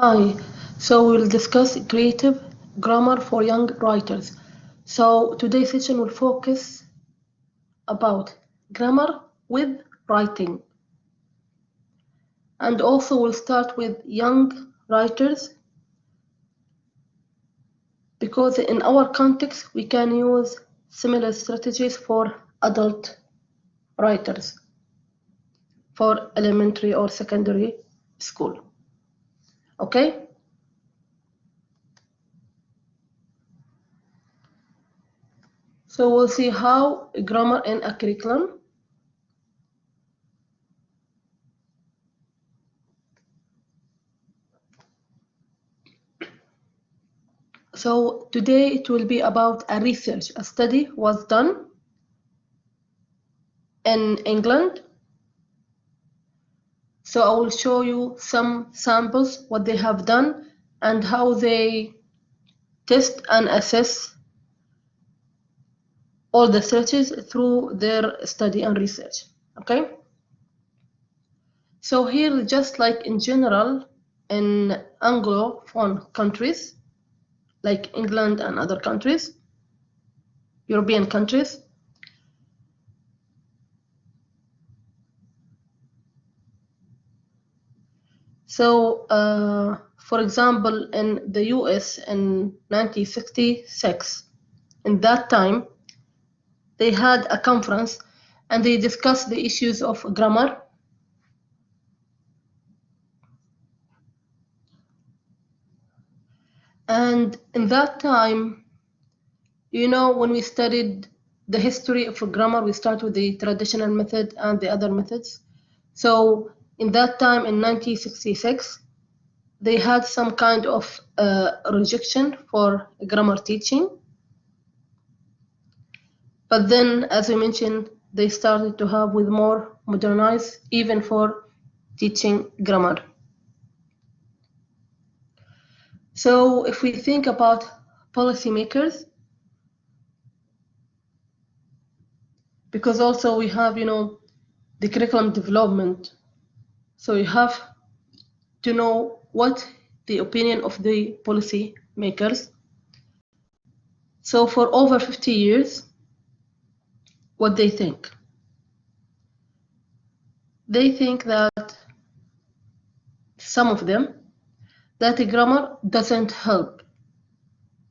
Hi, so we'll discuss creative grammar for young writers. So today's session will focus about grammar with writing. And also we'll start with young writers because in our context we can use similar strategies for adult writers for elementary or secondary school. Okay? So we'll see how grammar in a curriculum. So today it will be about a research. A study was done in England. So I will show you some samples, what they have done, and how they test and assess all the searches through their study and research. Okay? So here, just like in general, in Anglophone countries, like England and other countries, European countries, so, for example, in the US in 1966, in that time, they had a conference and they discussed the issues of grammar. And in that time, when we studied the history of grammar, we start with the traditional method and the other methods. So in that time, in 1966, they had some kind of rejection for grammar teaching. But then, as we mentioned, they started to have with more modernized, even for teaching grammar. So if we think about policymakers, because also we have, the curriculum development. So you have to know what the opinion of the policy makers. So for over 50 years, what they think. They think that some of them, that the grammar doesn't help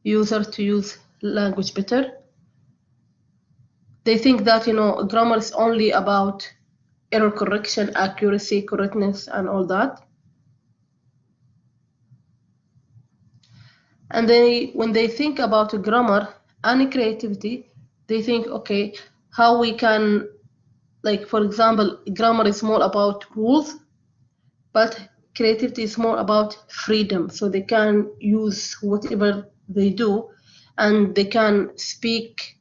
users to use language better. They think that, grammar is only about error correction, accuracy, correctness, and all that. And when they think about grammar and creativity, they think, okay, how we can, like, for example, grammar is more about rules, but creativity is more about freedom. So they can use whatever they do, and they can speak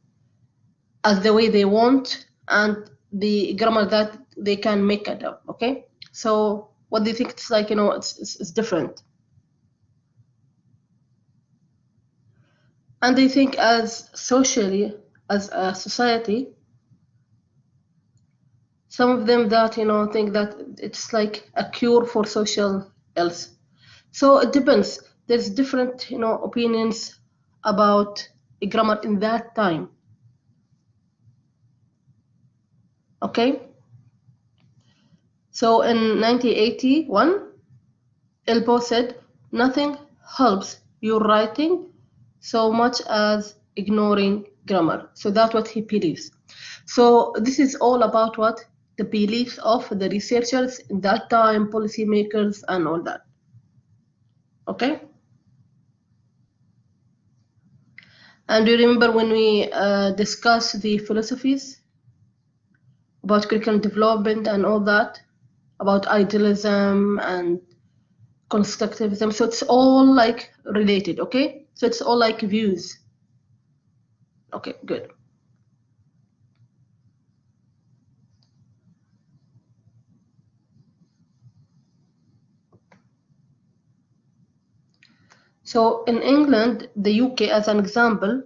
as the way they want, and the grammar that they can make it up, okay? So what they think, it's like, it's different. And they think as socially, as a society, some of them that, think that it's like a cure for social ills. So it depends. There's different, opinions about grammar in that time. Okay? So in 1981, Elbo said, nothing helps your writing so much as ignoring grammar. So that's what he believes. So this is all about what? The beliefs of the researchers in that time, policymakers, and all that. Okay? And do you remember when we discussed the philosophies about curriculum development and all that? About idealism and constructivism. So it's all like related, okay? So it's all like views. Okay, good. So in England, the UK as an example,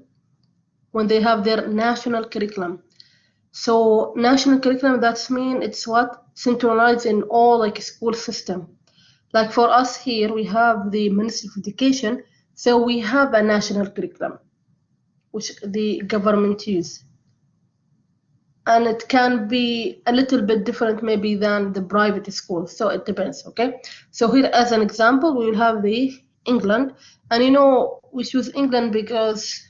when they have their national curriculum. So national curriculum, that's mean it's what? Centralized in all like school system. Like for us here, we have the Ministry of Education, so we have a national curriculum, which the government use. And it can be a little bit different maybe than the private schools, so it depends, okay? So here as an example, we will have the England, and we choose England because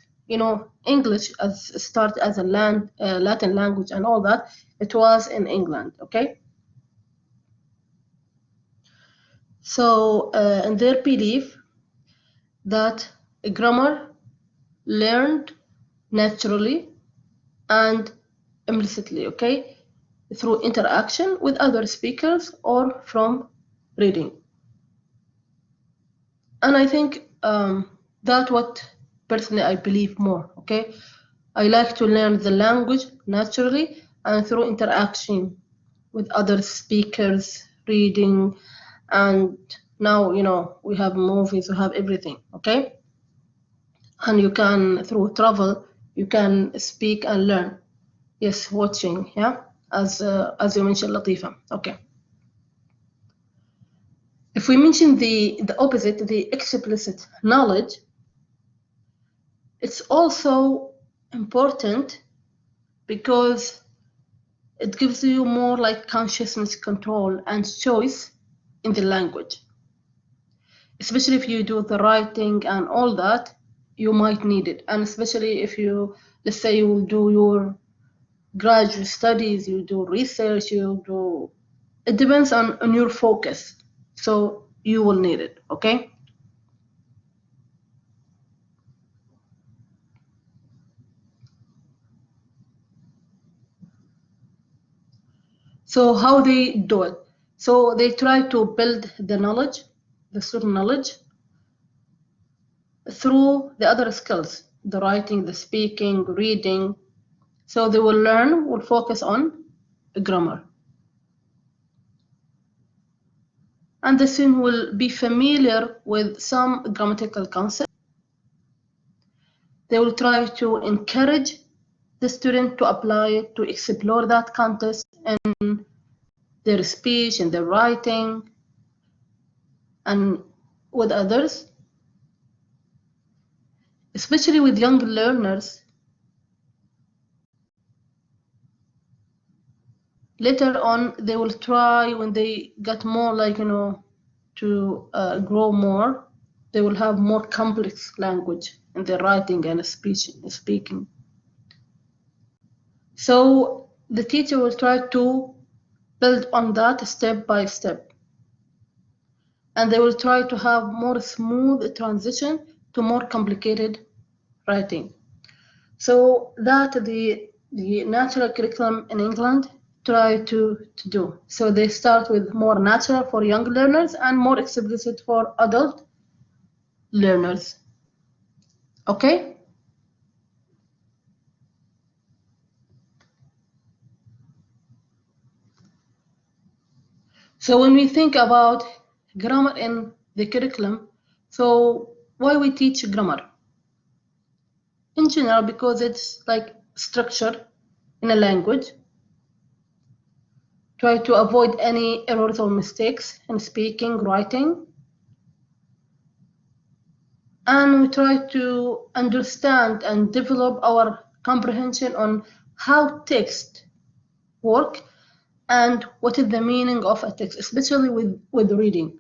English as start as a Latin language and all that, it was in England, okay? So and their belief that grammar learned naturally and implicitly, okay, through interaction with other speakers or from reading. And I think that's what personally I believe more, okay? I like to learn the language naturally and through interaction with other speakers, reading, and now, we have movies, we have everything, okay? And you can, through travel, you can speak and learn. Yes, watching, yeah, as you mentioned, Latifa, okay. If we mention the opposite, the explicit knowledge, it's also important because it gives you more like consciousness control and choice in the language. Especially if you do the writing and all that, you might need it. And especially if you, let's say you do your graduate studies, you do research, it depends on your focus. So you will need it, okay? So how they do it? So they try to build the knowledge, the student knowledge, through the other skills, the writing, the speaking, reading. So they will focus on grammar. And the student will be familiar with some grammatical concepts. They will try to encourage the student to apply it, to explore that context in their speech, in their writing, and with others. Especially with young learners, later on they will try, when they get more to grow more, they will have more complex language in their writing and speaking. So the teacher will try to build on that step by step, and they will try to have more smooth transition to more complicated writing. So that the natural curriculum in England try to do. So they start with more natural for young learners and more explicit for adult learners. Okay? So when we think about grammar in the curriculum, so why we teach grammar? In general, because it's like structure in a language. Try to avoid any errors or mistakes in speaking, writing. And we try to understand and develop our comprehension on how text work and what is the meaning of a text, especially with reading.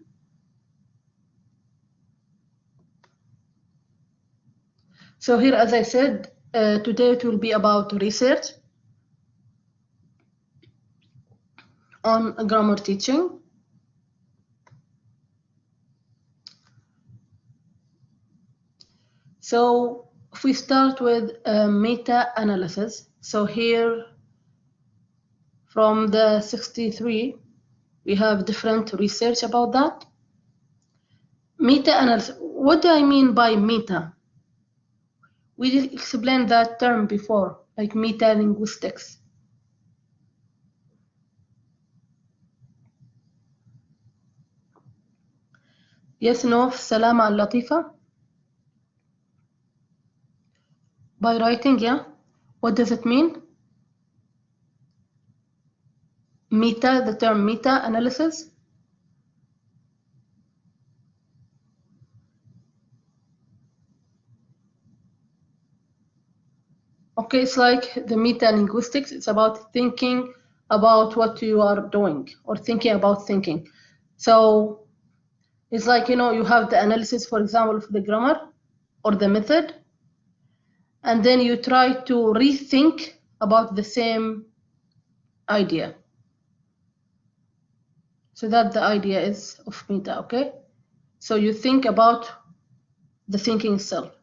So here, as I said, today it will be about research on grammar teaching. So if we start with meta-analysis, so here from the 63, we have different research about that. Meta-analysis, what do I mean by meta? We explained that term before, like meta-linguistics. Yes, no, Salama al-Latifa? By writing, yeah? What does it mean? Meta, the term meta-analysis? Okay, it's like the meta-linguistics. It's about thinking about what you are doing or thinking about thinking. So it's like, you have the analysis, for example, of the grammar or the method, and then you try to rethink about the same idea. So that the idea is of meta, okay? So you think about the thinking itself.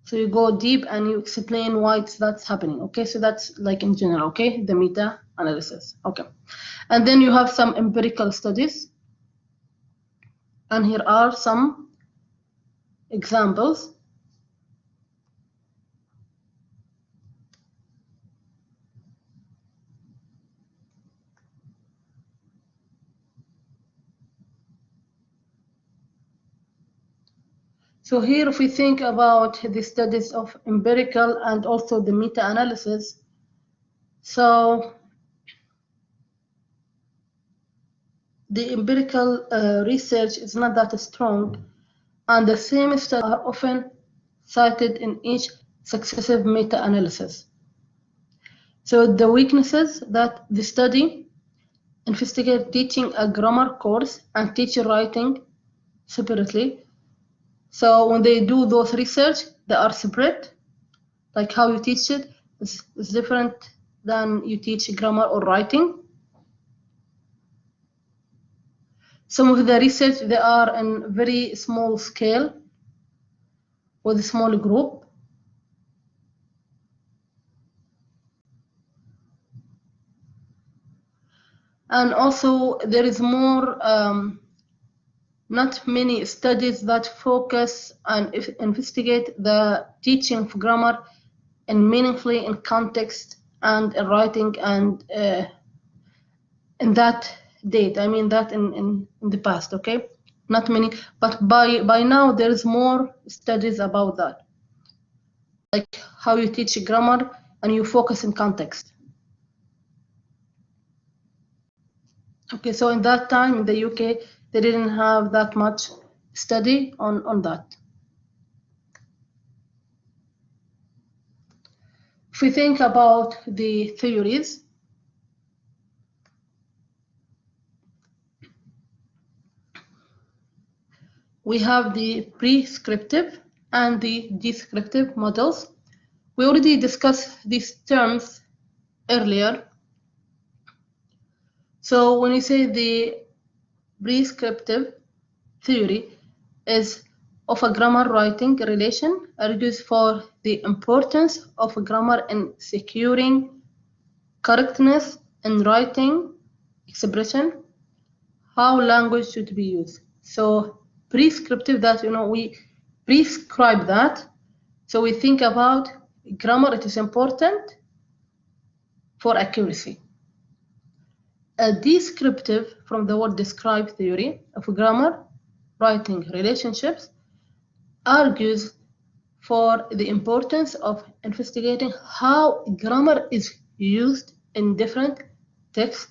So you go deep and you explain why that's happening, okay? So that's like in general, okay? The meta analysis, okay? And then you have some empirical studies. And here are some examples. So here, if we think about the studies of empirical and also the meta-analysis, so the empirical research is not that strong, and the same studies are often cited in each successive meta-analysis. So the weaknesses that the study investigate teaching a grammar course and teach writing separately. So when they do those research, they are separate. Like how you teach it is different than you teach grammar or writing. Some of the research, they are in very small scale with a small group. And also there is more, not many studies that focus and investigate the teaching of grammar and meaningfully in context and in writing and in that date. I mean that in the past, okay? Not many, but by now there is more studies about that, like how you teach grammar and you focus in context. Okay, so in that time in the UK, they didn't have that much study on that. If we think about the theories, we have the prescriptive and the descriptive models. We already discussed these terms earlier. So when you say the prescriptive theory is of a grammar writing relation, argues for the importance of grammar in securing correctness in writing expression, how language should be used. So prescriptive, that we prescribe that. So we think about grammar, it is important for accuracy. A descriptive, from the word describe theory of grammar writing relationships, argues for the importance of investigating how grammar is used in different text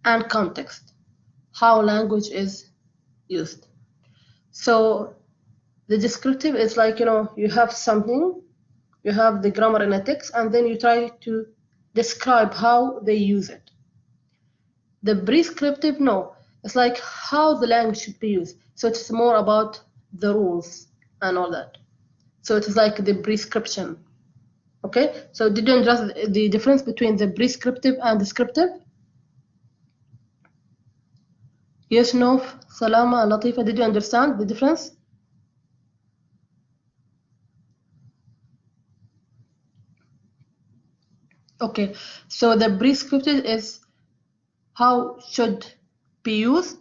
and context, how language is used. So the descriptive is like, you have something, you have the grammar in a text, and then you try to describe how they use it. The prescriptive, no, it's like how the language should be used. So it's more about the rules and all that. So it is like the prescription. Okay, so did you understand the difference between the prescriptive and descriptive? Yes, no, Salama, Latifa, did you understand the difference? Okay, so the prescriptive is how should be used.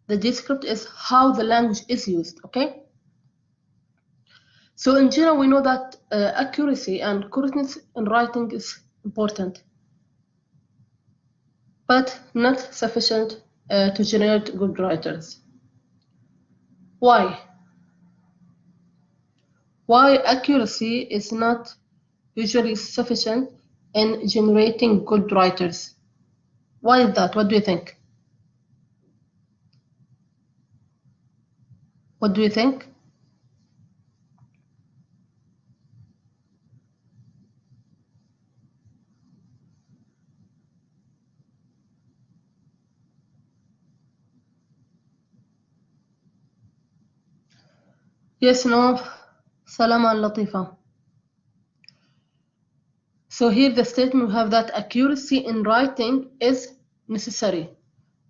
The descriptive is how the language is used, okay? So in general, we know that accuracy and correctness in writing is important, but not sufficient to generate good writers. Why? Why accuracy is not usually sufficient in generating good writers? Why is that? What do you think? What do you think? Yes, no. Salama and Latifa. So here the statement we have that accuracy in writing is necessary,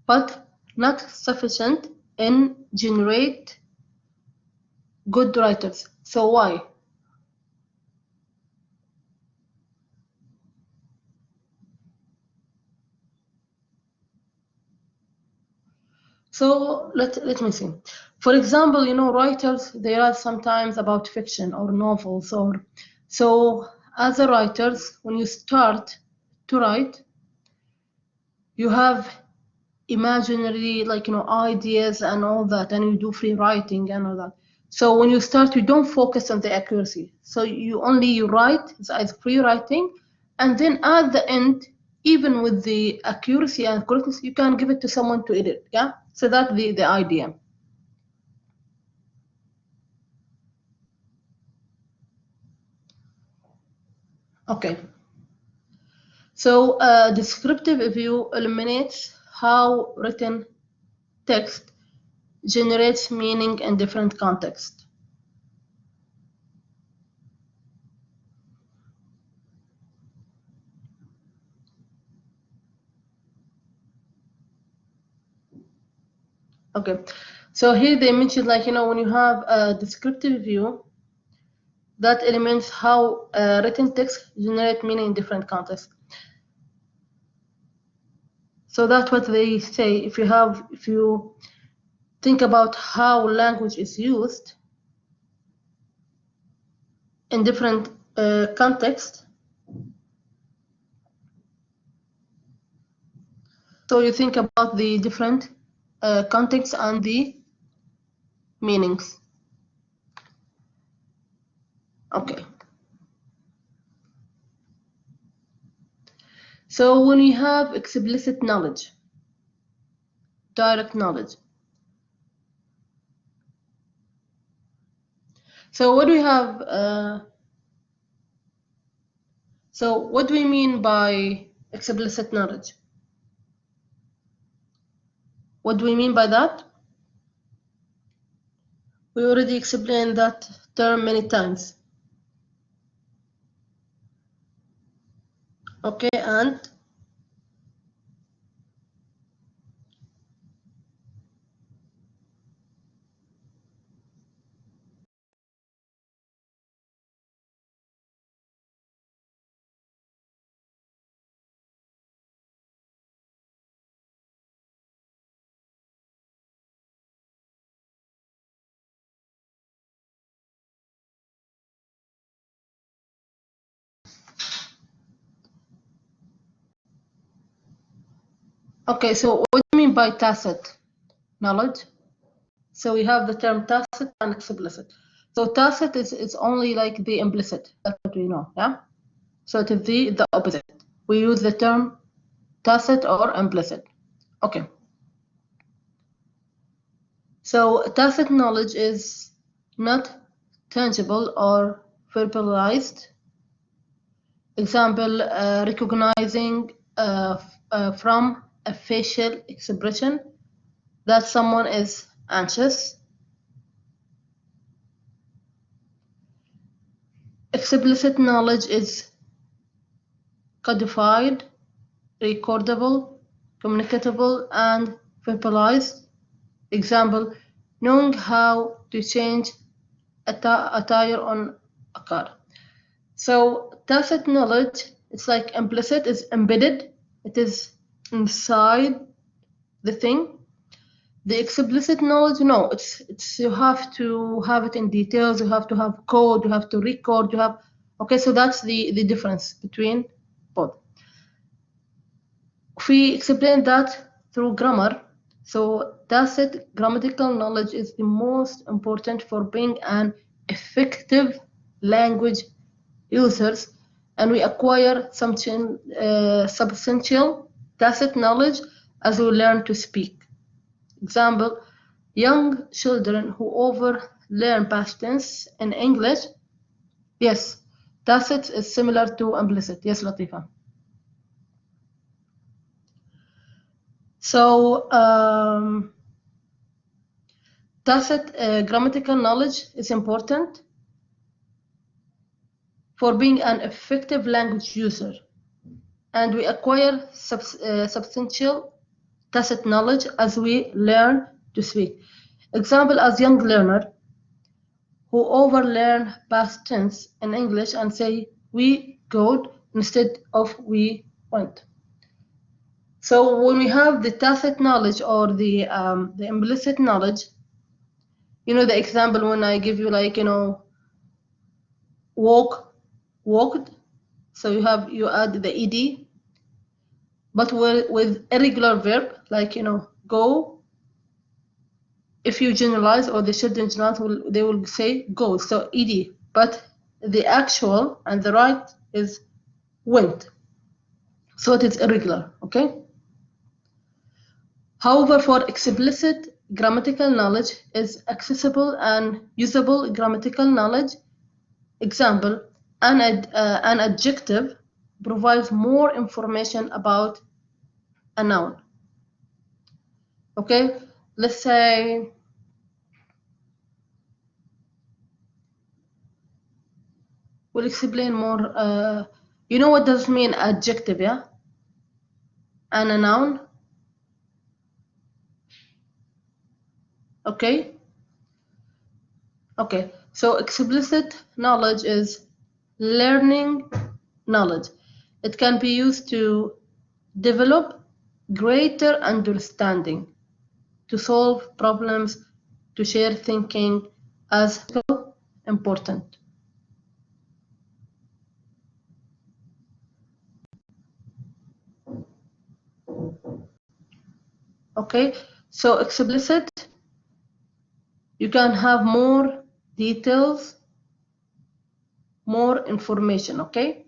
but not sufficient in generate good writers. So why? So let me see. For example, writers, they write sometimes about fiction or novels or so as a writers, when you start to write, you have imaginary ideas and all that, and you do free writing and all that. So when you start, you don't focus on the accuracy. So you write, it's free writing, and then at the end, even with the accuracy and correctness, you can give it to someone to edit. Yeah. So that's the idea. Okay. So descriptive view eliminates how written text generates meaning in different contexts. Okay, so here they mentioned when you have a descriptive view, that elements how written text generate meaning in different contexts. So that's what they say. If you think about how language is used in different contexts, so you think about the different contexts and the meanings. Okay. So when you have explicit knowledge, direct knowledge. So what do we have? So what do we mean by explicit knowledge? What do we mean by that? We already explained that term many times. Okay, and okay, so what do you mean by tacit knowledge? So we have the term tacit and explicit. So tacit is only like the implicit. That's what we know, yeah? So it is the opposite. We use the term tacit or implicit. Okay. So tacit knowledge is not tangible or verbalized. Example, recognizing from a facial expression that someone is anxious. Explicit knowledge is codified, recordable, communicatable, and verbalized. Example, knowing how to change a tire on a car. So tacit knowledge, it's like implicit, is embedded, it is inside the thing. The explicit knowledge, no, it's you have to have it in details, you have to have code, you have to record, you have okay, so that's the difference between both. We explain that through grammar. So tacit grammatical knowledge is the most important for being an effective language users, and we acquire some substantial tacit knowledge as we learn to speak. Example, young children who learn past tense in English. Yes, tacit is similar to implicit. Yes, Latifa. So Tacit grammatical knowledge is important for being an effective language user, and we acquire substantial tacit knowledge as we learn to speak. Example, as young learner who overlearn past tense in English and say we go instead of we went. So when we have the tacit knowledge or the implicit knowledge, the example when I give you walked, so you add the ed, but with irregular verb like go. If you generalize or the children generalize, they will say go, so ed, but the actual and the right is went, so it is irregular. Okay. However, for explicit grammatical knowledge is accessible and usable grammatical knowledge. Example, an adjective provides more information about a noun. Okay, let's say we'll explain more. You know what does mean adjective, yeah? And a noun. Okay. Okay, so explicit knowledge is learning knowledge. It can be used to develop greater understanding, to solve problems, to share thinking as important. Okay, so explicit, you can have more details, more information. Okay.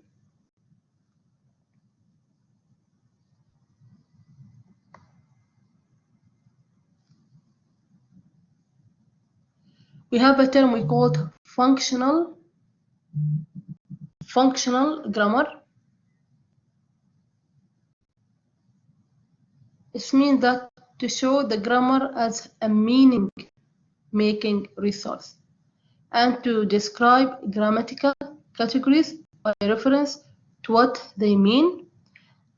We have a term we called functional grammar. It means that to show the grammar as a meaning-making resource and to describe grammatical categories by reference to what they mean,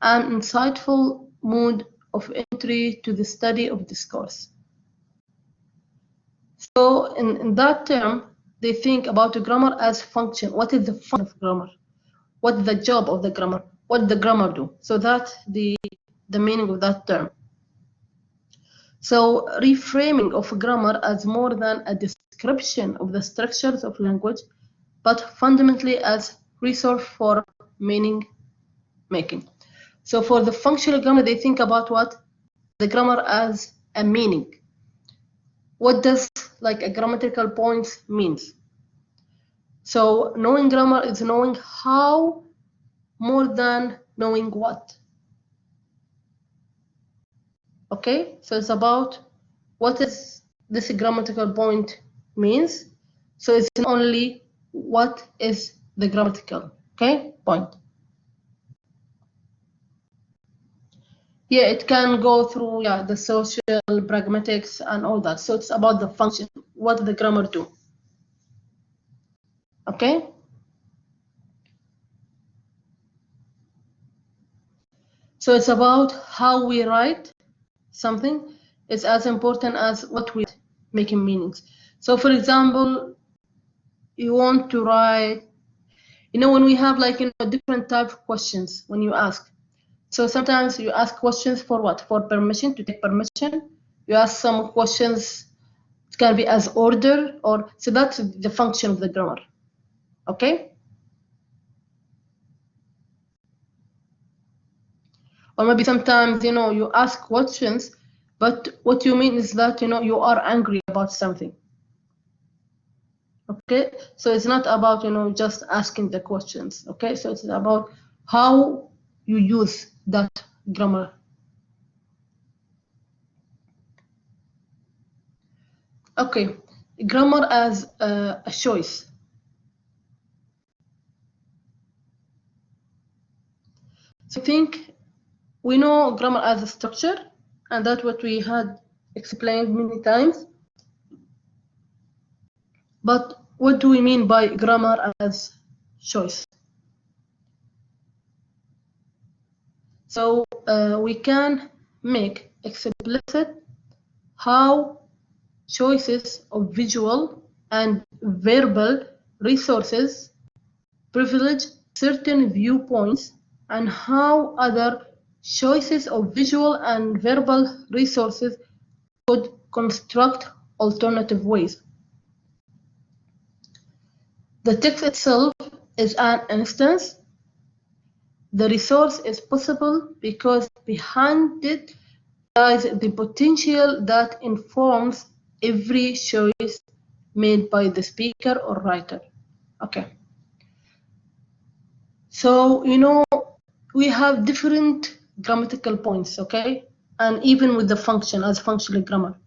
an insightful mode of entry to the study of discourse. So in that term, they think about the grammar as function. What is the function of grammar? What is the job of the grammar? What does the grammar do? So that's the meaning of that term. So reframing of grammar as more than a description of the structures of language, but fundamentally as resource for meaning making. So for the functional grammar, they think about what? The grammar as a meaning. What does like a grammatical point means? So knowing grammar is knowing how more than knowing what. Okay, so it's about what is this grammatical point means. So it's not only what is the grammatical point. Yeah, it can go through the social pragmatics and all that. So it's about the function. What does the grammar do? Okay. So it's about how we write something. It's as important as what we making meanings. So for example, you want to write, when we have different type of questions when you ask. So sometimes you ask questions for what? For permission, to take permission. You ask some questions, it can be as order, or so that's the function of the grammar. Okay? Or maybe sometimes, you ask questions, but what you mean is that, you are angry about something. Okay? So it's not about, just asking the questions. Okay? So it's about how you use that grammar. Okay, grammar as a choice. So I think we know grammar as a structure, and that's what we had explained many times. But what do we mean by grammar as choice? So we can make explicit how choices of visual and verbal resources privilege certain viewpoints, and how other choices of visual and verbal resources could construct alternative ways. The text itself is an instance. The resource is possible because behind it lies the potential that informs every choice made by the speaker or writer. Okay. So, we have different grammatical points, okay? And even with the function as functional grammar.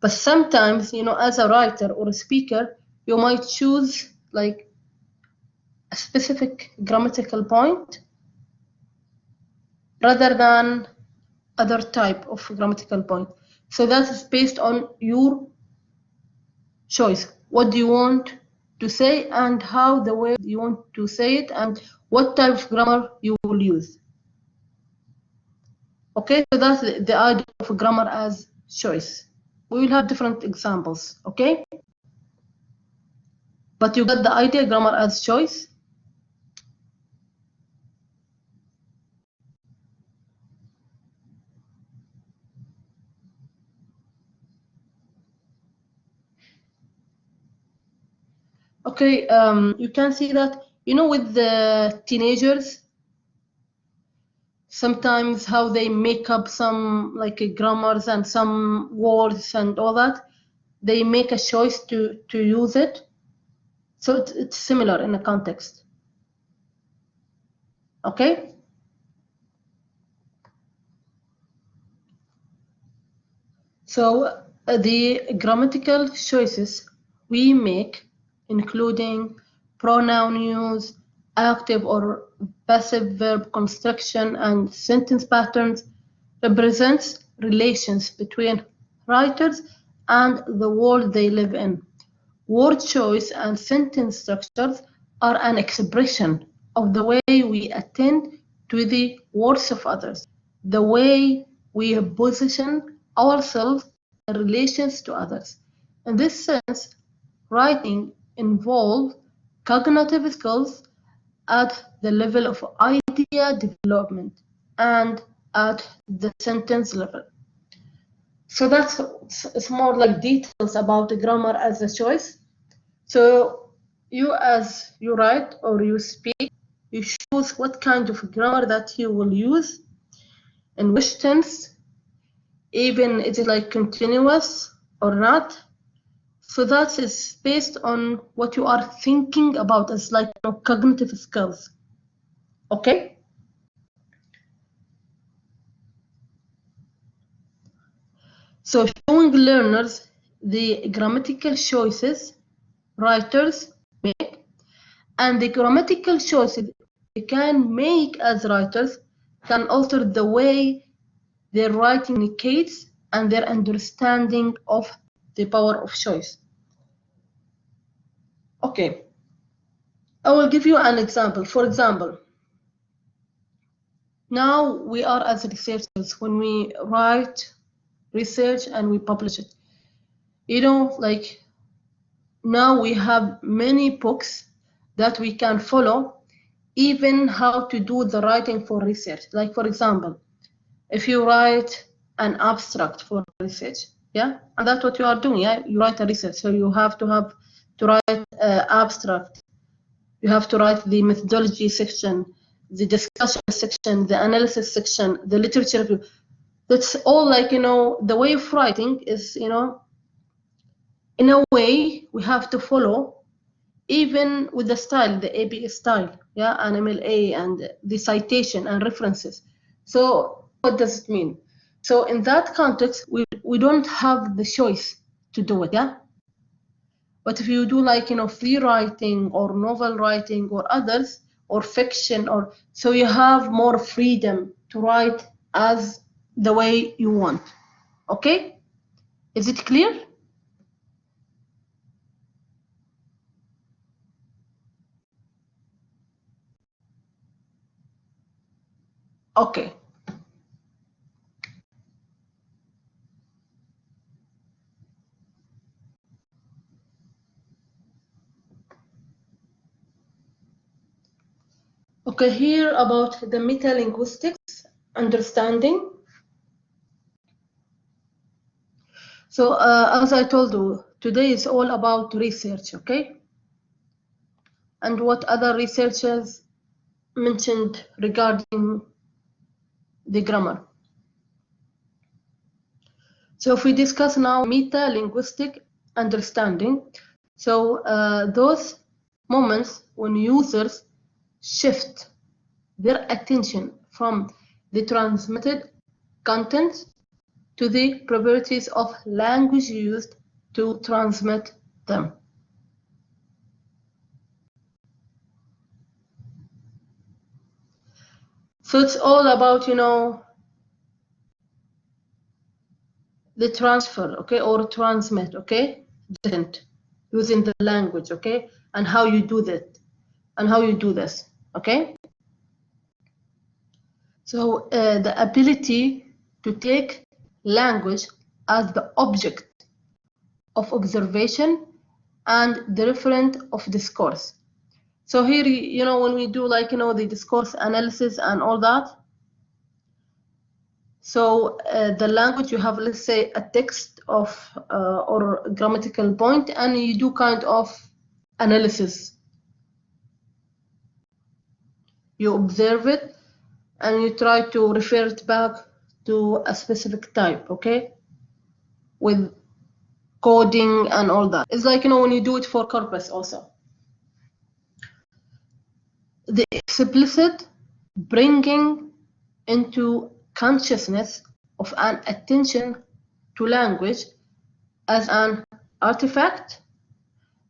But sometimes, as a writer or a speaker, you might choose like a specific grammatical point rather than other type of grammatical point. So that is based on your choice. What do you want to say and how the way you want to say it and what type of grammar you will use. Okay, so that's the idea of grammar as choice. We will have different examples, okay? But you got the idea, grammar as choice? Okay, you can see that, with the teenagers, sometimes how they make up some like grammars and some words and all that, they make a choice to use it. So it's similar in the context. Okay? So the grammatical choices we make, including pronoun use, active or passive verb construction, and sentence patterns, represents relations between writers and the world they live in. Word choice and sentence structures are an expression of the way we attend to the words of others, the way we position ourselves in relations to others. In this sense, writing involves cognitive skills at the level of idea development and at the sentence level. So it's more like details about the grammar as a choice. So you, as you write or you speak, you choose what kind of grammar that you will use, in which tense, even is it like continuous or not. So that is based on what you are thinking about as like cognitive skills. Okay? So showing learners the grammatical choices writers make, and the grammatical choices they can make as writers can alter the way their writing indicates and their understanding of the power of choice. Okay, I will give you an example. For example, now we are as researchers, when we write research and we publish it, like now we have many books that we can follow, even how to do the writing for research. Like, for example, if you write an abstract for research, yeah, and that's what you are doing, yeah, you write a research, so you have to write abstract, you have to write the methodology section, the discussion section, the analysis section, the literature review. That's all like, the way of writing is, in a way we have to follow, even with the style, the ABA style, yeah, and MLA and the citation and references. So what does it mean? So in that context, we don't have the choice to do it, yeah? But if you do like, free writing or novel writing or others, or fiction, or so you have more freedom to write as the way you want. Okay? Is it clear? Okay. Okay, here about the metalinguistics understanding. So as I told you, today is all about research, okay? And what other researchers mentioned regarding the grammar. So if we discuss now meta-linguistic understanding, so those moments when users shift their attention from the transmitted content to the properties of language used to transmit them. So it's all about, the transfer, okay, or transmit, okay, using the language, okay, and how you do that, and how you do this, okay. So the ability to take language as the object of observation and the referent of discourse. So here, when we do the discourse analysis and all that, so the language, you have, let's say, a text of or grammatical point, and you do kind of analysis. You observe it and you try to refer it back to a specific type, okay, with coding and all that. It's like, when you do it for corpus also. The explicit bringing into consciousness of an attention to language as an artifact,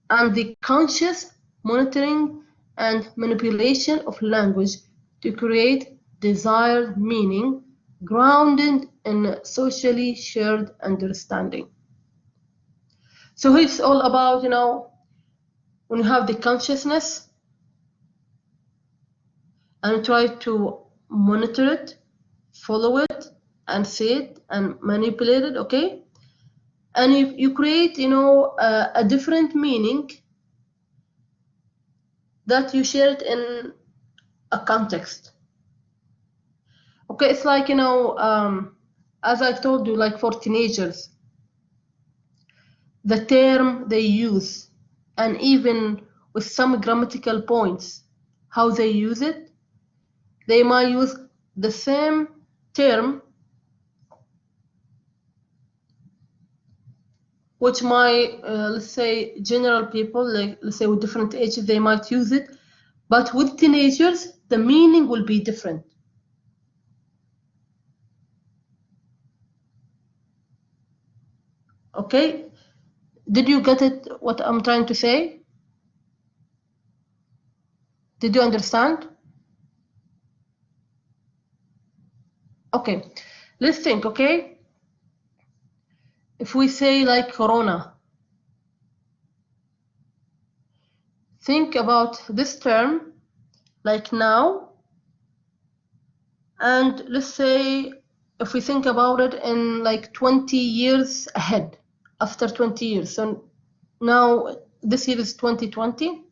and the conscious monitoring and manipulation of language to create desired meaning grounded in socially shared understanding. So it's all about, when you have the consciousness and try to monitor it, follow it, and see it and manipulate it, okay? And you create, a different meaning that you share it in a context. Okay, it's like, as I told you, like for teenagers, the term they use, and even with some grammatical points, how they use it, they might use the same term, which might, let's say, general people, like, let's say, with different ages, they might use it, but with teenagers, the meaning will be different. Okay, did you get it, what I'm trying to say? Did you understand? Okay, let's think, okay? If we say like Corona, think about this term like now, and let's say if we think about it in like 20 years ahead, after 20 years. So now this year is 2020.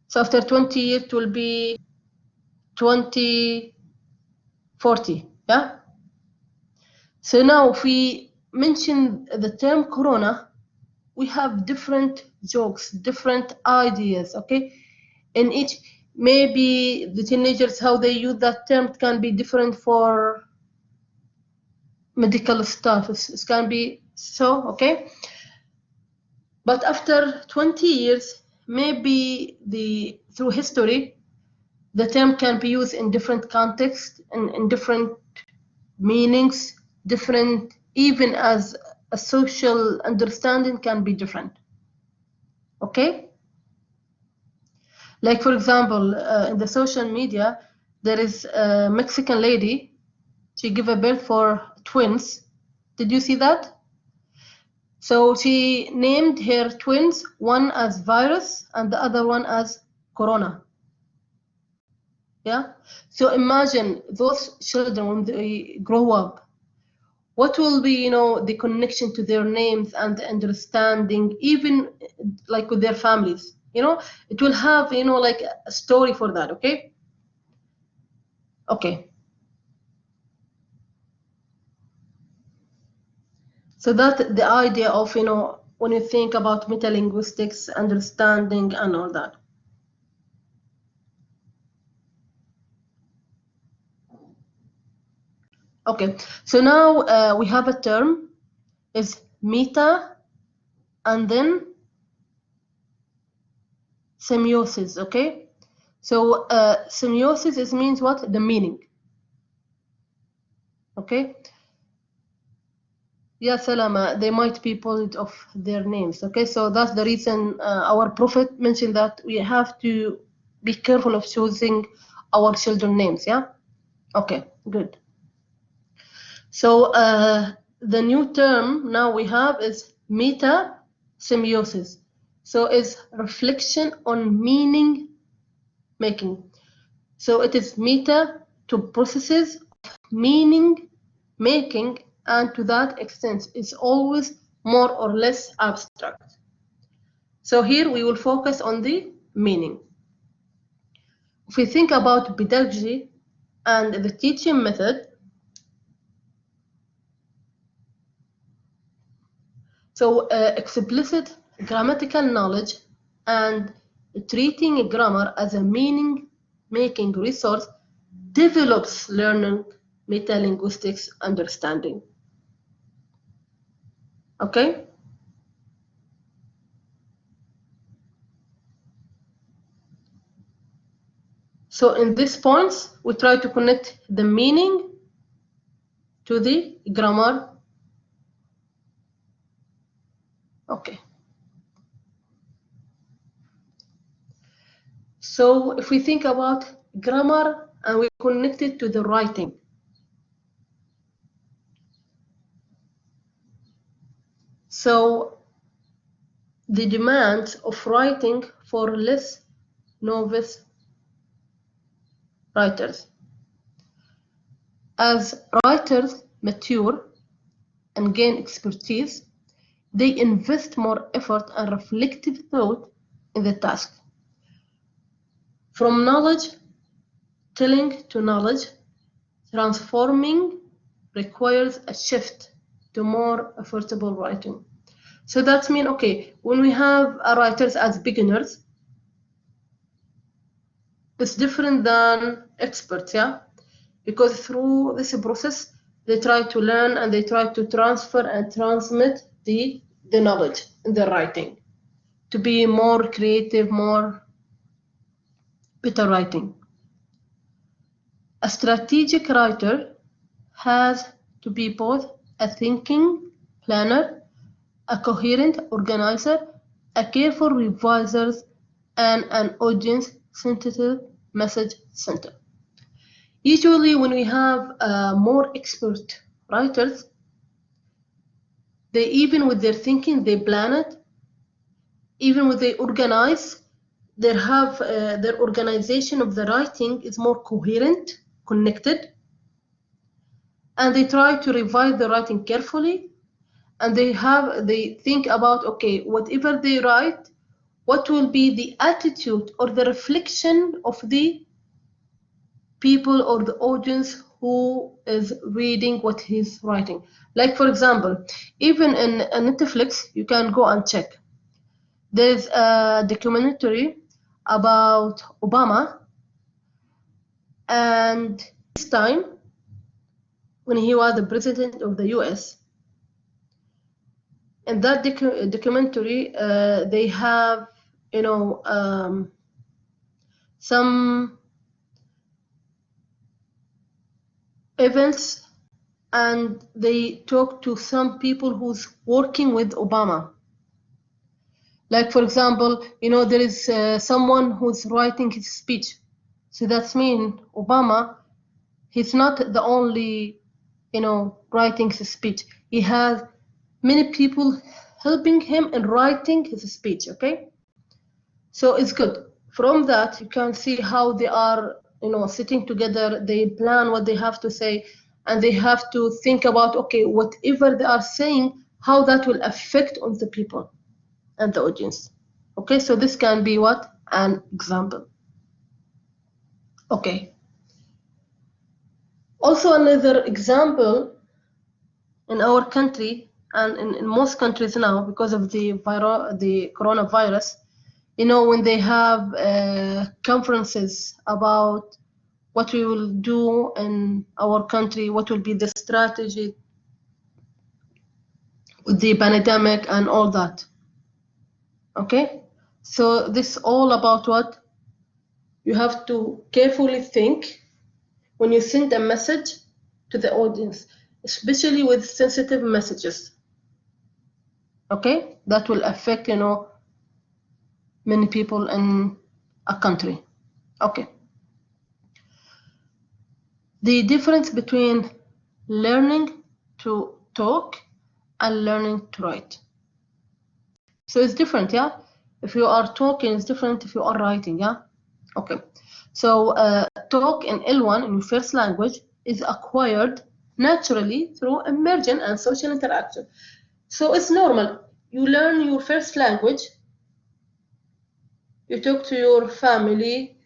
So after 20 years it will be 2040, yeah? So now if we mention the term Corona, we have different jokes, different ideas, okay? In each, maybe the teenagers, how they use that term can be different for medical stuff. It can be so, okay? But after 20 years, maybe through history, the term can be used in different contexts and in different meanings, different, even as a social understanding can be different, okay? Like, for example, in the social media, there is a Mexican lady. She gave a birth for twins. Did you see that? So she named her twins, one as virus and the other one as corona. Yeah. So imagine those children when they grow up, what will be, you know, the connection to their names and the understanding, even like with their families, you know, it will have, you know, like a story for that. Okay. Okay. So that the idea of, you know, when you think about metalinguistics, understanding and all that. Okay, so now we have a term is meta and then semiosis. Okay, so semiosis is means what? The meaning. Okay, yeah, salama, they might be pulled off their names. Okay, so that's the reason our prophet mentioned that we have to be careful of choosing our children names. Yeah, okay, good. So the new term now we have is meta semiosis. So it's reflection on meaning making. So it is meta to processes of meaning making, and to that extent it's always more or less abstract. So here we will focus on the meaning. If we think about pedagogy and the teaching method, so explicit grammatical knowledge and treating grammar as a meaning-making resource develops learning metalinguistics understanding. Okay? So in these points, we try to connect the meaning to the grammar. Okay. So if we think about grammar and we connect it to the writing. So the demands of writing for less novice writers. As writers mature and gain expertise, they invest more effort and reflective thought in the task. From knowledge telling to knowledge transforming requires a shift to more affordable writing. So that means, okay, when we have writers as beginners, it's different than experts, yeah? Because through this process, they try to learn and they try to transfer and transmit the knowledge in the writing to be more creative, more better writing. A strategic writer has to be both a thinking planner, a coherent organizer, a careful reviser, and an audience-sensitive message center. Usually when we have more expert writers, they even with their thinking, they plan it, even when they organize, they have their organization of the writing is more coherent, connected, and they try to revise the writing carefully, and they think about, okay, whatever they write, what will be the attitude or the reflection of the people or the audience who is reading what he's writing. Like for example, even in Netflix, you can go and check. There's a documentary about Obama, and this time when he was the president of the US. In that documentary, they have, you know, some events, and they talk to some people who's working with Obama. Like for example, you know, there is someone who's writing his speech. So that's mean Obama, he's not the only, you know, writing his speech. He has many people helping him in writing his speech, okay? So it's good. From that, you can see how they are sitting together, they plan what they have to say, and they have to think about, okay, whatever they are saying, how that will affect on the people and the audience. Okay, so this can be what? An example. Okay. Also, another example in our country and in most countries now, because of the coronavirus, when they have conferences about what we will do in our country, what will be the strategy with the pandemic and all that. Okay, so this is all about what you have to carefully think when you send a message to the audience, especially with sensitive messages. Okay, that will affect many people in a country. Okay, the difference between learning to talk and learning to write. So it's different, yeah? If you are talking, it's different if you are writing, yeah? Okay. So talk in L1, in your first language, is acquired naturally through immersion and social interaction. So it's normal. You learn your first language, you talk to your family,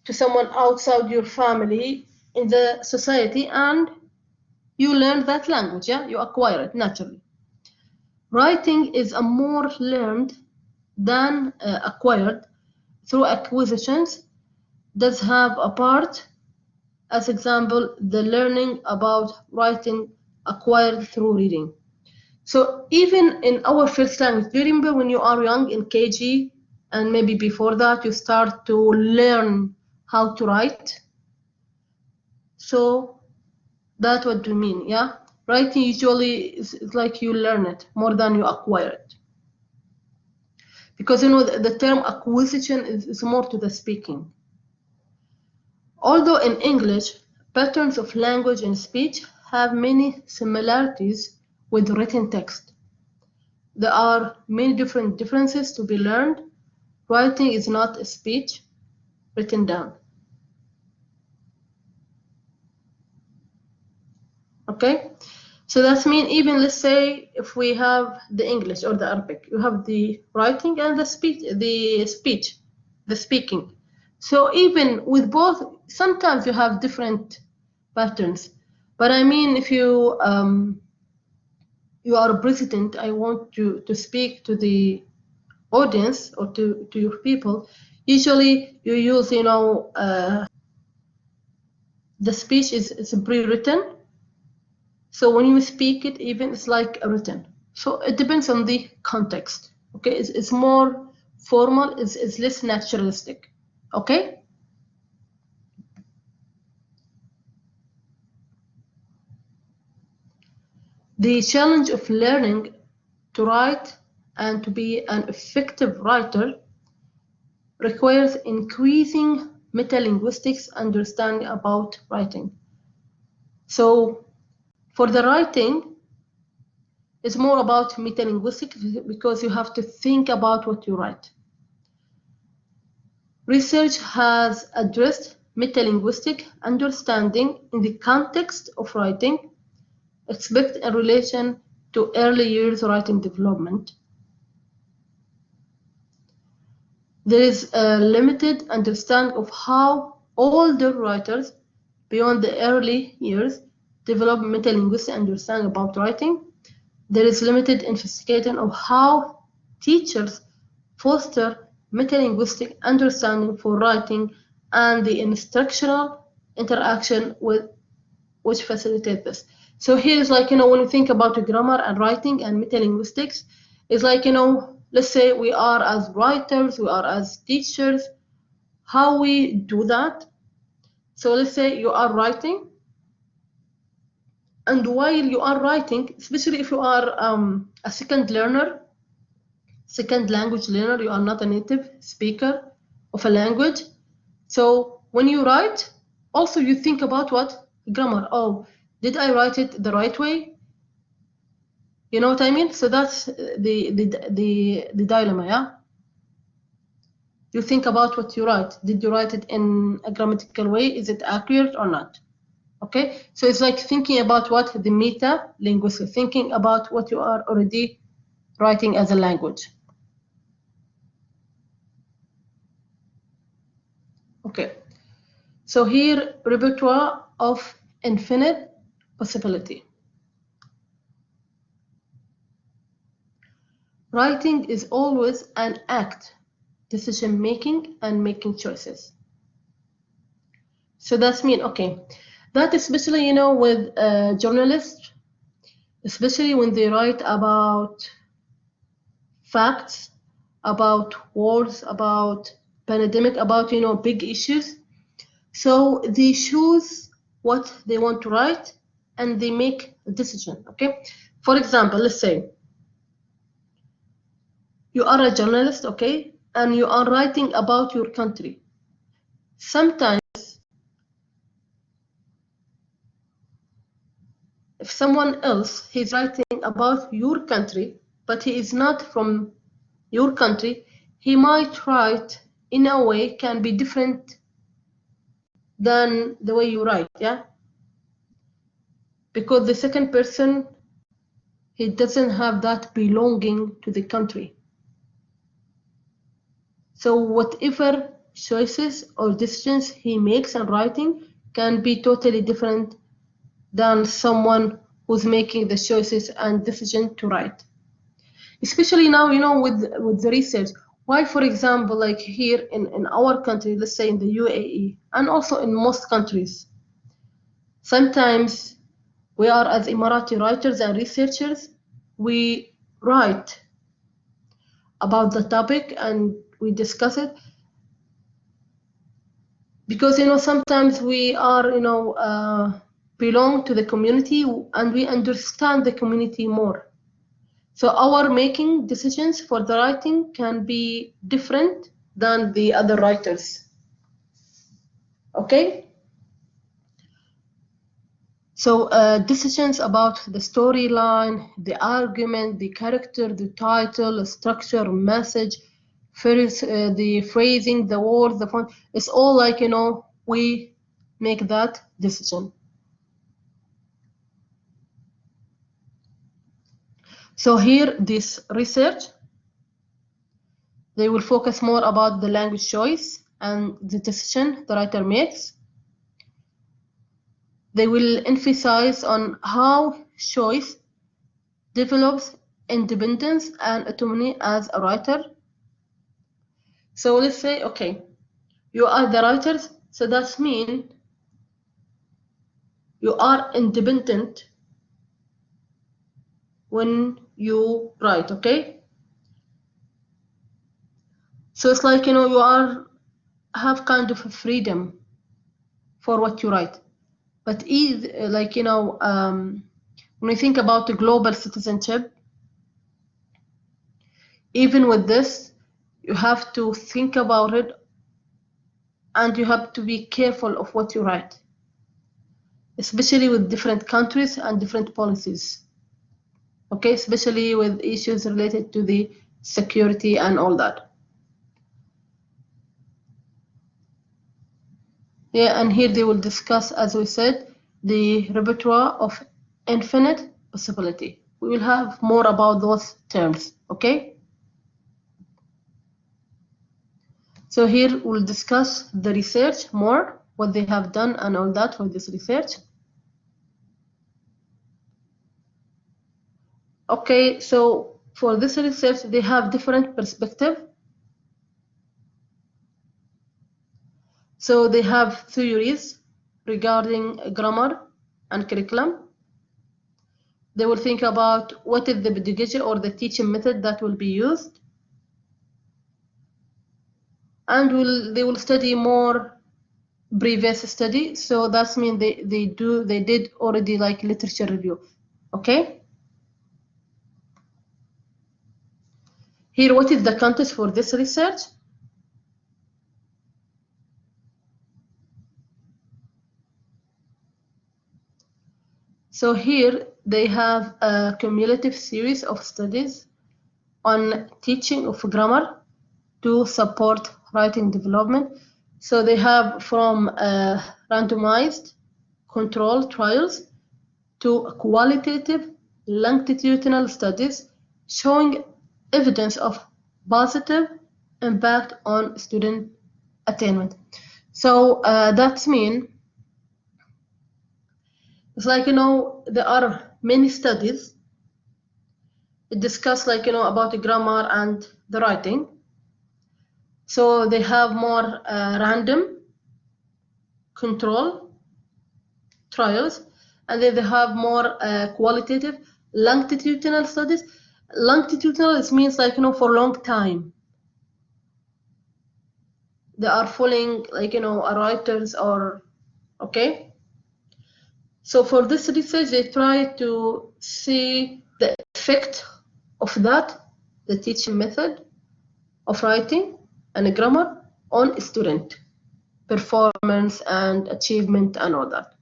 to someone outside your family in the society, and you learn that language, yeah? You acquire it naturally. Writing is a more learned than acquired through acquisitions. Does have a part, as example, the learning about writing acquired through reading. So even in our first language, do you remember when you are young in KG and maybe before that you start to learn how to write? So that's what do you mean, yeah? Writing usually is like you learn it more than you acquire it. Because the term acquisition is more to the speaking. Although in English, patterns of language and speech have many similarities with written text, there are many different differences to be learned. Writing is not a speech written down. Okay, so that means even let's say if we have the English or the Arabic, you have the writing and the speaking. So even with both, sometimes you have different patterns. But I mean, if you are a president, I want you to speak to the audience or to your people. Usually, you use the speech is pre-written. So when you speak it, even it's like written. So it depends on the context. Okay, it's more formal. It's less naturalistic. Okay. The challenge of learning to write and to be an effective writer requires increasing metalinguistics understanding about writing. So for the writing, it's more about metalinguistics because you have to think about what you write. Research has addressed metalinguistic understanding in the context of writing, expect in relation to early years writing development. There is a limited understanding of how older writers beyond the early years develop metalinguistic understanding about writing. There is limited investigation of how teachers foster metalinguistic understanding for writing and the instructional interaction which facilitate this. So here is like, when you think about grammar and writing and metalinguistics, it's like, let's say we are as writers, we are as teachers, how we do that. So let's say you are writing, and while you are writing, especially if you are a second language learner, you are not a native speaker of a language. So when you write, also you think about what? Grammar. Oh, did I write it the right way? You know what I mean? So that's the dilemma, yeah? You think about what you write. Did you write it in a grammatical way? Is it accurate or not? Okay, so it's like thinking about what the meta linguistic, thinking about what you are already writing as a language. Okay, so here, repertoire of infinite possibility. Writing is always an act, decision making and making choices. So that's mean, okay, that especially, you know, with journalists, especially when they write about facts, about wars, about pandemic, about, you know, big issues. So they choose what they want to write and they make a decision, okay? For example, let's say you are a journalist, okay, and you are writing about your country. Sometimes if someone else is writing about your country, but he is not from your country, he might write in a way can be different than the way you write, yeah? Because the second person, he doesn't have that belonging to the country. So whatever choices or decisions he makes in writing can be totally different than someone who's making the choices and decision to write. Especially now, you know, with the research. Why, for example, like here in our country, let's say in the UAE, and also in most countries, sometimes we are, as Emirati writers and researchers, we write about the topic and we discuss it because, you know, sometimes we are, you know, belong to the community and we understand the community more. So our making decisions for the writing can be different than the other writers. Okay? So decisions about the storyline, the argument, the character, the title, the structure, message, the phrasing, the words, the font, it's all like, you know, we make that decision. So here, this research, they will focus more about the language choice and the decision the writer makes. They will emphasize on how choice develops independence and autonomy as a writer. So let's say, okay, you are the writers, so that means you are independent when you write, okay? So it's like, you know, you have kind of a freedom for what you write. But like, you know, when you think about the global citizenship, even with this, you have to think about it and you have to be careful of what you write, especially with different countries and different policies. Okay, especially with issues related to the security and all that. Yeah, and here they will discuss, as we said, the repertoire of infinite possibility. We will have more about those terms, okay? So here we'll discuss the research more, what they have done and all that for this research. Okay, so for this research, they have different perspective. So they have theories regarding grammar and curriculum. They will think about what is the pedagogy or the teaching method that will be used. And they will study more previous study. So that means they did already like literature review. Okay. Here, what is the context for this research? So here they have a cumulative series of studies on teaching of grammar to support writing development. So they have from randomized control trials to qualitative longitudinal studies showing evidence of positive impact on student attainment. So that means it's like, there are many studies discuss about the grammar and the writing. So they have more random control trials, and then they have more qualitative longitudinal studies. Longitudinal means for a long time. They are following writers or okay. So for this research, they try to see the effect of that, the teaching method of writing and grammar on student performance and achievement and all that.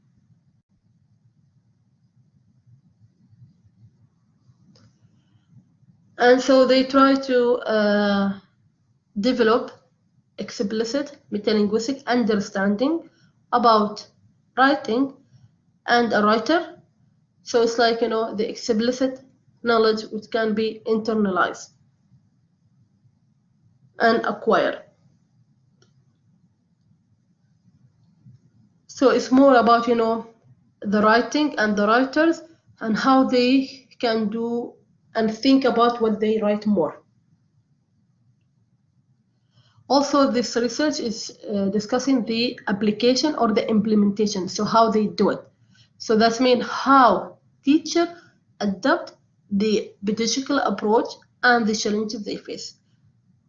And so they try to develop explicit metalinguistic understanding about writing and a writer. So it's the explicit knowledge which can be internalized and acquired. So it's more about the writing and the writers and how they can do and think about what they write more. Also, this research is discussing the application or the implementation, so how they do it. So that means how teachers adopt the pedagogical approach and the challenges they face.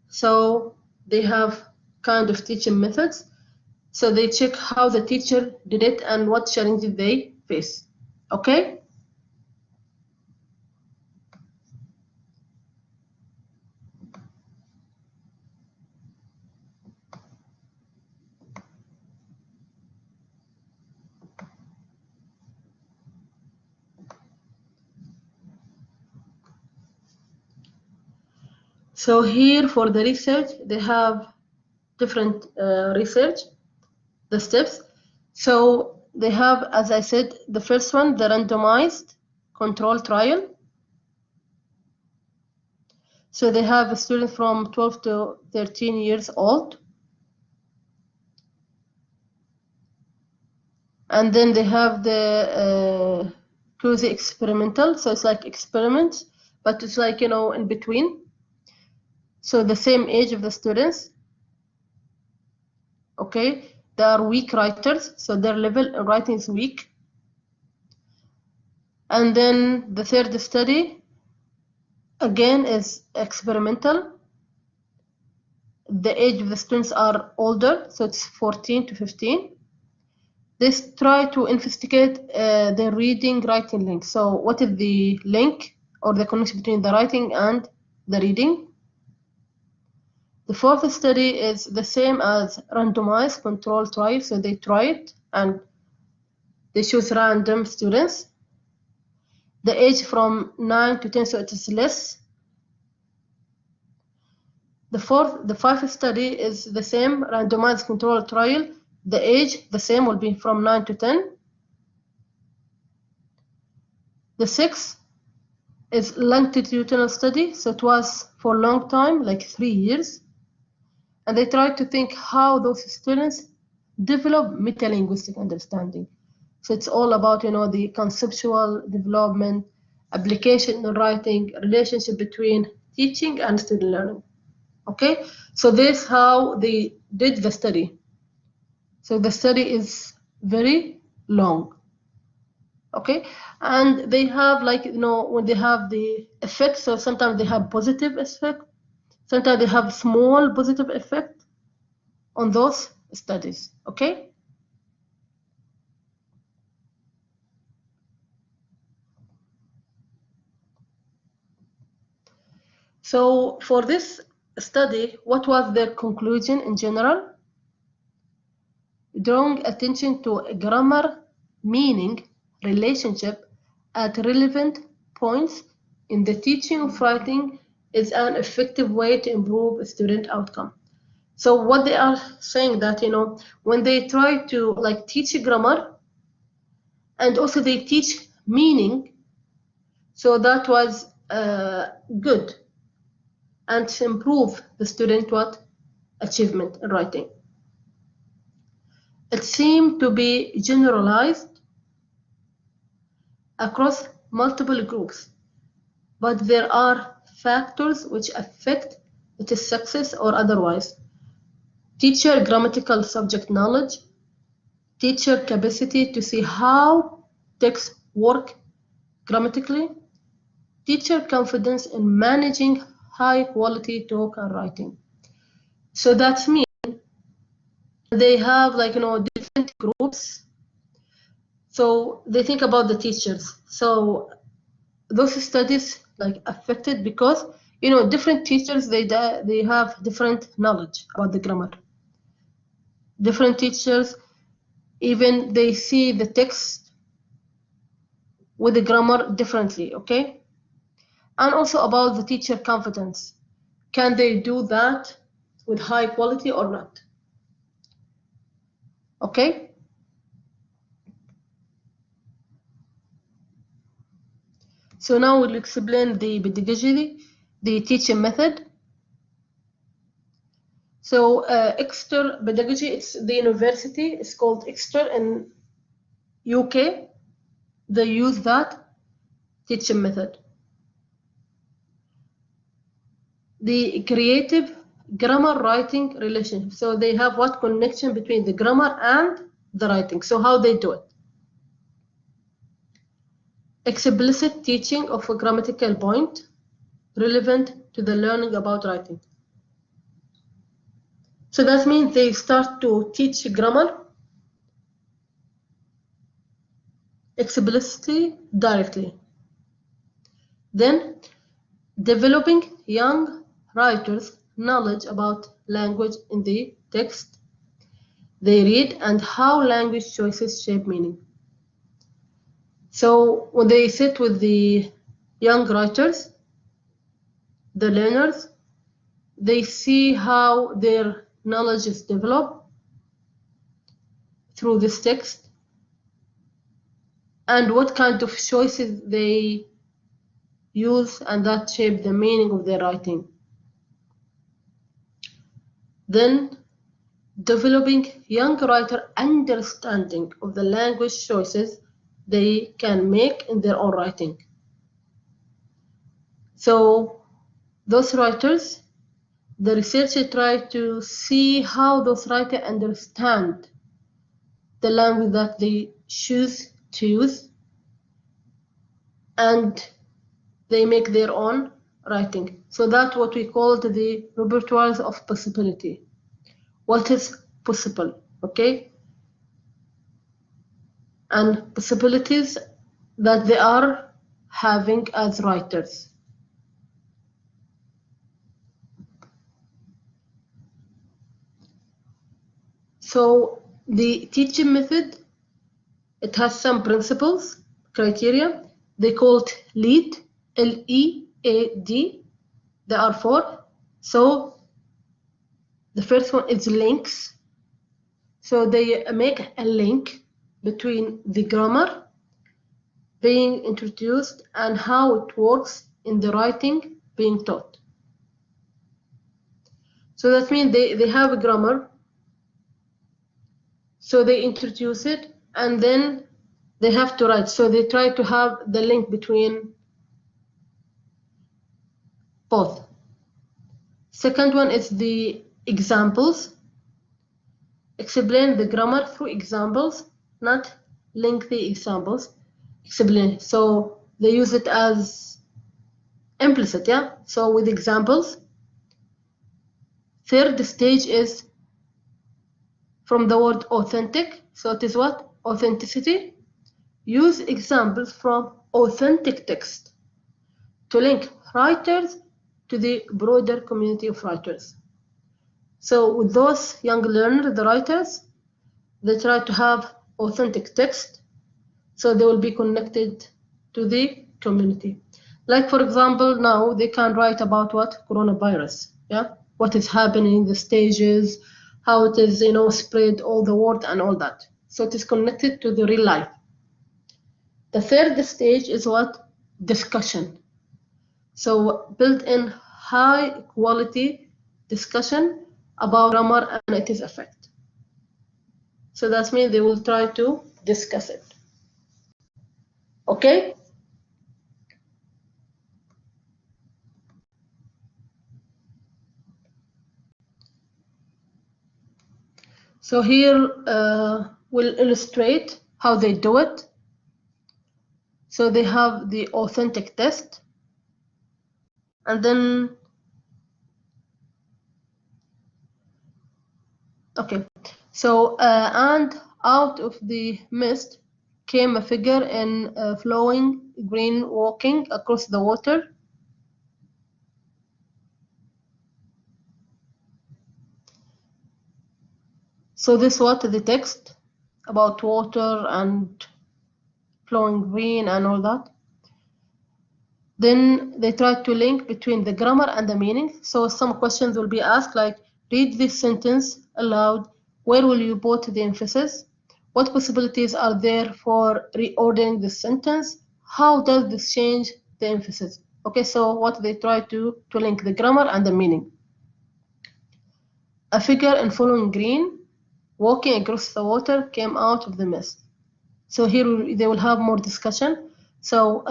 So they have kind of teaching methods. So they check how the teacher did it and what challenges they face. Okay? So here for the research, they have different research, the steps. So they have, as I said, the first one, the randomized control trial. So they have a student from 12 to 13 years old. And then they have the quasi-experimental. So it's like experiments, but it's in between. So the same age of the students. Okay, they are weak writers, so their level of writing is weak. And then the third study, again, is experimental. The age of the students are older, so it's 14 to 15. They try to investigate the reading-writing link. So what is the link or the connection between the writing and the reading? The fourth study is the same as randomized control trial. So they try it and they choose random students. The age from 9 to 10, so it is less. The fifth study is the same randomized control trial. The age, the same, will be from 9 to 10. The sixth is longitudinal study. So it was for a long time, like 3 years. And they tried to think how those students develop metalinguistic understanding. So it's all about, the conceptual development, application in writing, relationship between teaching and student learning. Okay, so this is how they did the study. So the study is very long. Okay, and they have when they have the effects, so sometimes they have positive effect, sometimes they have small positive effect on those studies. Okay. So for this study, what was their conclusion in general? Drawing attention to grammar, meaning, relationship at relevant points in the teaching of writing is an effective way to improve student outcome. So what they are saying that, when they try to like teach grammar and also they teach meaning, so that was good and to improve the student achievement in writing. It seemed to be generalized across multiple groups, but there are factors which affect its success or otherwise. Teacher grammatical subject knowledge, teacher capacity to see how texts work grammatically, teacher confidence in managing high quality talk and writing. So that means they have different groups. So they think about the teachers. So those studies affected because different teachers they have different knowledge about the grammar. Different teachers even they see the text with the grammar differently, okay? And also about the teacher confidence. Can they do that with high quality or not? Okay? So now we'll explain the pedagogy, the teaching method. So Exeter pedagogy, it's the university, it's called Exeter in UK. They use that teaching method. The creative grammar writing relationship. So they have what connection between the grammar and the writing. So how they do it? Explicit teaching of a grammatical point relevant to the learning about writing. So that means they start to teach grammar explicitly, directly. Then developing young writers' knowledge about language in the text they read and how language choices shape meaning. So when they sit with the young writers, the learners, they see how their knowledge is developed through this text and what kind of choices they use and that shape the meaning of their writing. Then developing young writer understanding of the language choices they can make in their own writing. So those writers, the researcher tried to see how those writers understand the language that they choose to use and they make their own writing. So that's what we call the repertoires of possibility. What is possible, okay? And possibilities that they are having as writers. So the teaching method, it has some principles, criteria. They call it LEAD, L-E-A-D. There are 4. So the first one is links. So they make a link between the grammar being introduced and how it works in the writing being taught. So that means they have a grammar. So they introduce it and then they have to write. So they try to have the link between both. Second one is the examples. Explain the grammar through examples, not lengthy examples. Explain. So they use it as implicit, yeah? So with examples. Third stage is from the word authentic. So it is what? Authenticity. Use examples from authentic text to link writers to the broader community of writers. So with those young learners, the writers, they try to have authentic text, so they will be connected to the community. Like for example, now they can write about what? Coronavirus, yeah? what is happening, the stages, how it is, spread all the word and all that. So it is connected to the real life. The third stage is what? Discussion. So build in high quality discussion about grammar and its effect. So that means they will try to discuss it. Okay? So here we'll illustrate how they do it. So they have the authentic test, and then okay, so and out of the mist came a figure in flowing green walking across the water. So this was the text about water and flowing green and all that. Then they try to link between the grammar and the meaning. So some questions will be asked like, read this sentence aloud. Where will you put the emphasis? What possibilities are there for reordering the sentence? How does this change the emphasis? Okay, so what they try to link the grammar and the meaning. A figure in flowing green walking across the water came out of the mist. So here they will have more discussion. So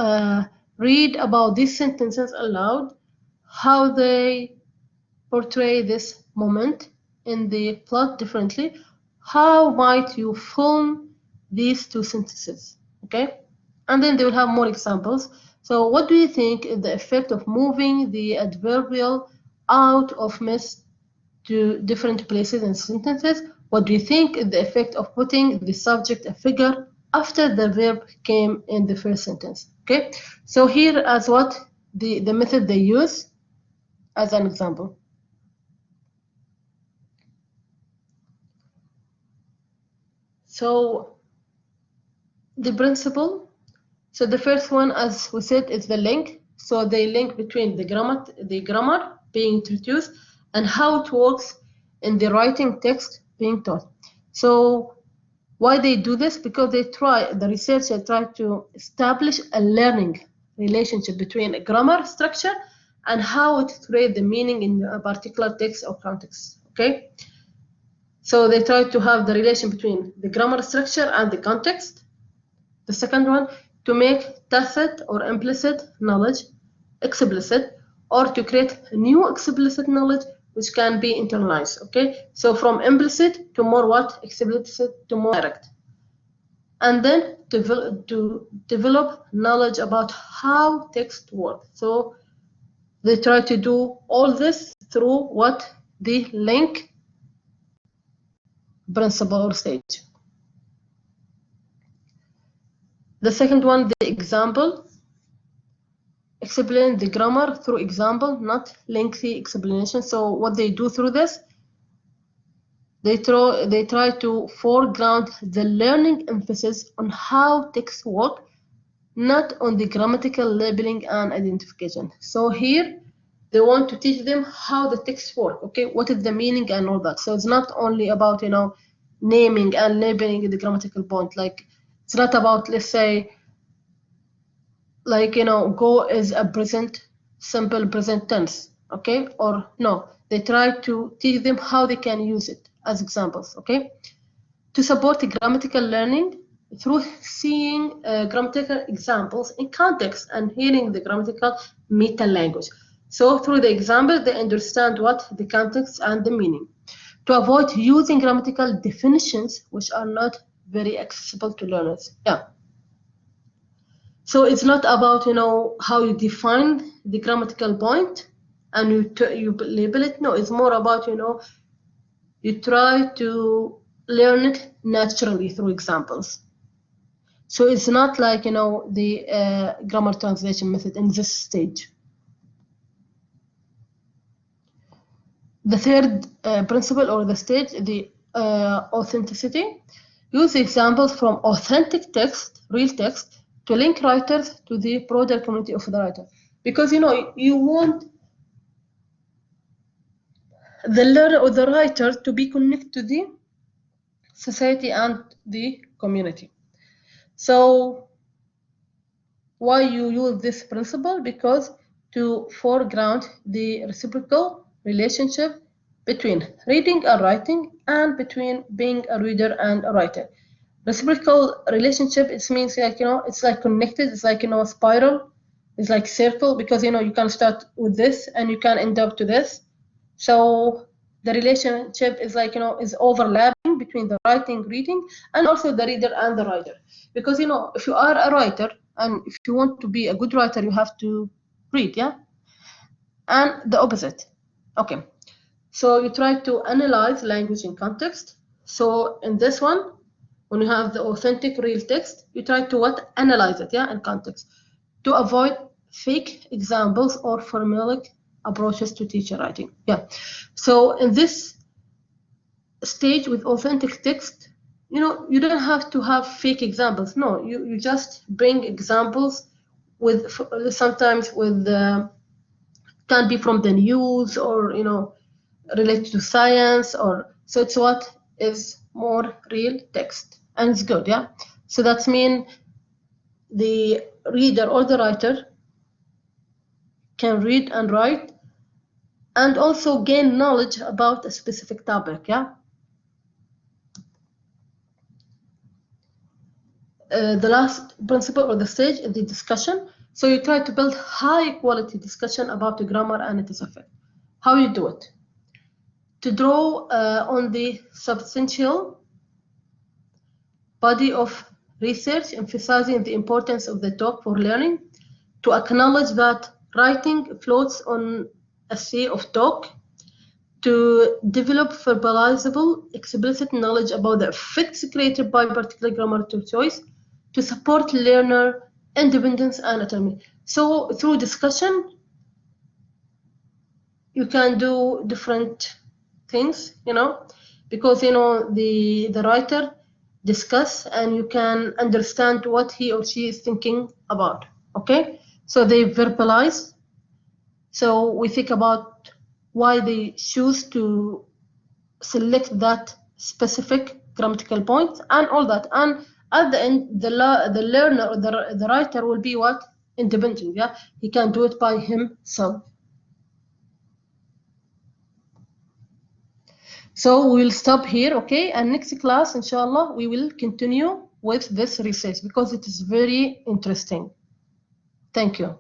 read about these sentences aloud, how they portray this moment in the plot differently. How might you film these two sentences? Okay, and then they will have more examples. So what do you think is the effect of moving the adverbial out of mist to different places in sentences? What do you think is the effect of putting the subject, a figure, after the verb came in the first sentence? Okay, so here as what the method they use as an example. So the principle, so the first one, as we said, is the link. So they link between the grammar being introduced and how it works in the writing text being taught. So why they do this? Because the researcher try to establish a learning relationship between a grammar structure and how it creates the meaning in a particular text or context. Okay, so they try to have the relation between the grammar structure and the context. The second one, to make tacit or implicit knowledge explicit, or to create new explicit knowledge which can be internalized. Okay, so from implicit to more what? Explicit to more direct. And then to develop knowledge about how text works. So they try to do all this through what? The link principle or stage. The second one, the example. Explain the grammar through example, not lengthy explanation. So what they do through this, they try to foreground the learning emphasis on how text work, not on the grammatical labeling and identification. So here they want to teach them how the text work. Okay, what is the meaning and all that. So it's not only about naming and labeling the grammatical point. Like it's not about, let's say, like go is a simple present tense. Okay, or no, they try to teach them how they can use it as examples. Okay, to support grammatical learning through seeing grammatical examples in context and hearing the grammatical meta language. So through the example, they understand what the context and the meaning. To avoid using grammatical definitions which are not very accessible to learners. Yeah. So it's not about how you define the grammatical point and you label it. No, it's more about you try to learn it naturally through examples. So it's not like the grammar translation method in this stage. The third principle or the stage, the authenticity. Use examples from authentic text, real text, to link writers to the broader community of the writer. Because you want the learner or the writer to be connected to the society and the community. So why you use this principle? Because to foreground the reciprocal relationship between reading and writing and between being a reader and a writer. Reciprocal relationship, it means like, it's like connected, it's like, a spiral, it's like circle, because, you can start with this and you can end up to this. So the relationship is like, is overlapping between the writing, reading, and also the reader and the writer. Because, if you are a writer and if you want to be a good writer, you have to read, yeah? And the opposite. Okay. So you try to analyze language in context. So in this one, when you have the authentic real text, you try to analyze it, yeah, in context, to avoid fake examples or formulaic approaches to teacher writing. Yeah. So in this stage with authentic text, you don't have to have fake examples. No, you just bring examples with sometimes with can be from the news or related to science, or so it's what is more real text, and it's good, yeah. So that means the reader or the writer can read and write and also gain knowledge about a specific topic, yeah. The last principle or the stage is the discussion. So you try to build high quality discussion about the grammar and its effect. How you do it? To draw on the substantial body of research emphasizing the importance of the talk for learning, to acknowledge that writing floats on a sea of talk, to develop verbalizable, explicit knowledge about the effects created by particular grammatical choice, to support learner independence and autonomy. So through discussion, you can do different things, because the writer discuss and you can understand what he or she is thinking about. Okay, so they verbalize. So we think about why they choose to select that specific grammatical point and all that, and at the end the learner or the writer will be what? Independent, yeah, he can do it by himself. So we'll stop here, okay, and next class inshallah we will continue with this research because it is very interesting. Thank you.